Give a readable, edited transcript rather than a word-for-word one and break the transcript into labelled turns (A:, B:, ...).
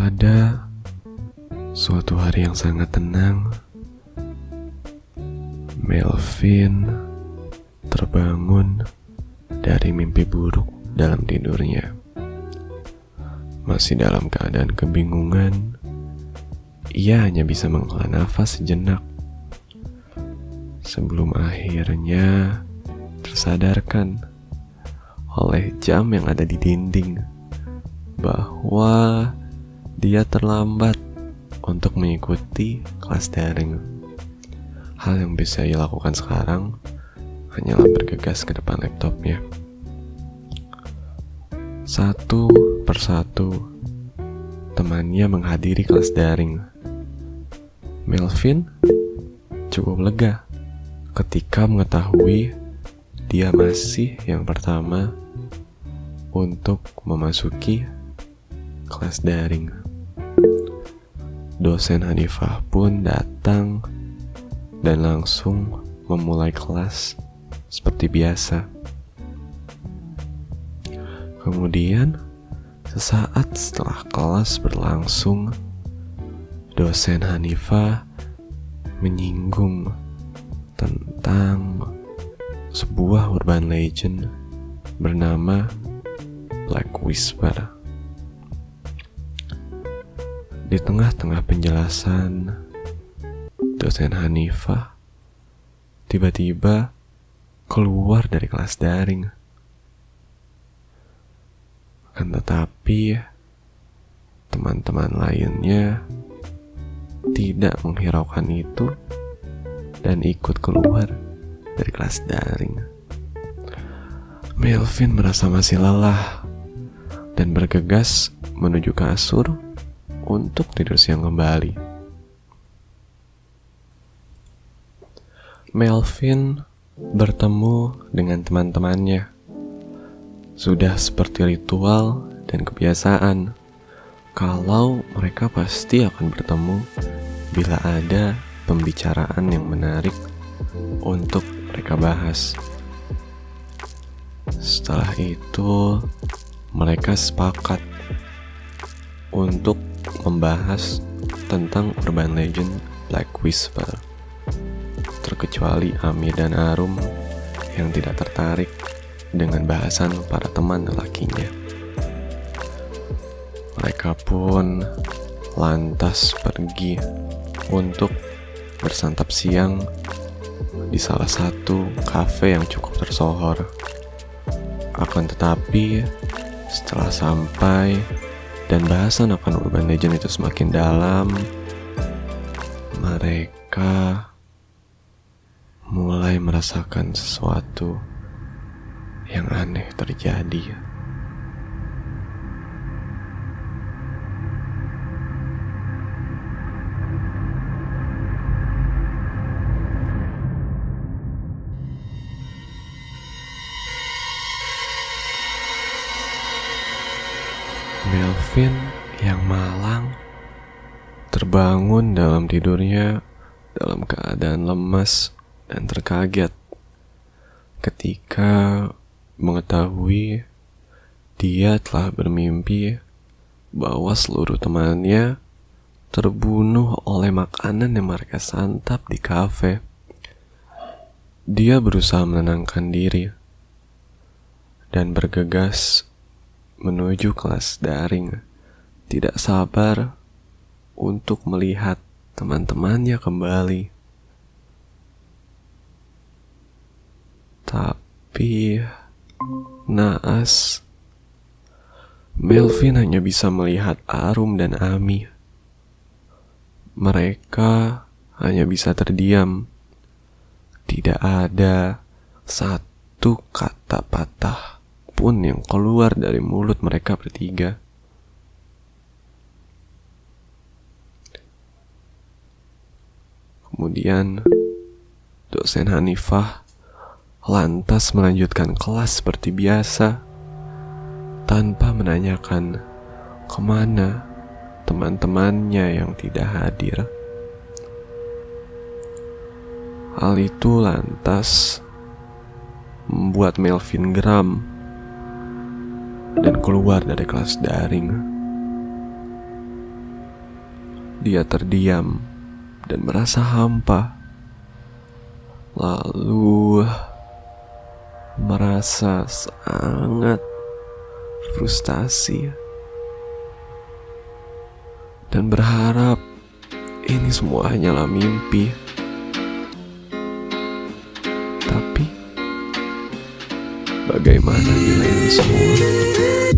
A: Pada suatu hari yang sangat tenang, Melvin terbangun dari mimpi buruk dalam tidurnya. Masih dalam keadaan kebingungan, ia hanya bisa menghela nafas sejenak sebelum akhirnya tersadarkan oleh jam yang ada di dinding bahwa dia terlambat untuk mengikuti kelas daring. Hal yang bisa ia lakukan sekarang hanyalah bergegas ke depan laptopnya. Satu persatu temannya menghadiri kelas daring. Melvin cukup lega ketika mengetahui dia masih yang pertama untuk memasuki kelas daring. Dosen Hanifah pun datang dan langsung memulai kelas seperti biasa. Kemudian, sesaat setelah kelas berlangsung, dosen Hanifah menyinggung tentang sebuah urban legend bernama Black Whisper. Di tengah-tengah penjelasan, dosen Hanifah tiba-tiba keluar dari kelas daring. Akan tetapi, teman-teman lainnya tidak menghiraukan itu dan ikut keluar dari kelas daring. Melvin merasa masih lelah dan bergegas menuju kasur untuk tidur siang kembali. Melvin bertemu dengan teman-temannya. Sudah seperti ritual dan kebiasaan kalau mereka pasti akan bertemu bila ada pembicaraan yang menarik untuk mereka bahas. Setelah itu, mereka sepakat untuk membahas tentang urban legend Black Whisper. Terkecuali Amir dan Arum yang tidak tertarik dengan bahasan para teman lelakinya. Mereka pun lantas pergi untuk bersantap siang di salah satu kafe yang cukup tersohor. Akan tetapi, setelah sampai dan bahasan akan urban legend itu semakin dalam, mereka mulai merasakan sesuatu yang aneh terjadi. Melvin yang malang terbangun dalam tidurnya dalam keadaan lemas dan terkaget ketika mengetahui dia telah bermimpi bahwa seluruh temannya terbunuh oleh makanan yang mereka santap di kafe. Dia berusaha menenangkan diri dan bergegas menuju kelas daring, tidak sabar untuk melihat teman-temannya kembali. Tapi naas, Melvin hanya bisa melihat Arum dan Ami. Mereka hanya bisa terdiam. Tidak ada satu kata patah pun yang keluar dari mulut mereka bertiga. Kemudian dosen Hanifah lantas melanjutkan kelas seperti biasa tanpa menanyakan kemana teman-temannya yang tidak hadir. Hal itu lantas membuat Melvin geram dan keluar dari kelas daring. Dia terdiam dan merasa hampa, lalu merasa sangat frustasi dan berharap ini semua hanyalah mimpi. Tapi bagaimana bila ini semua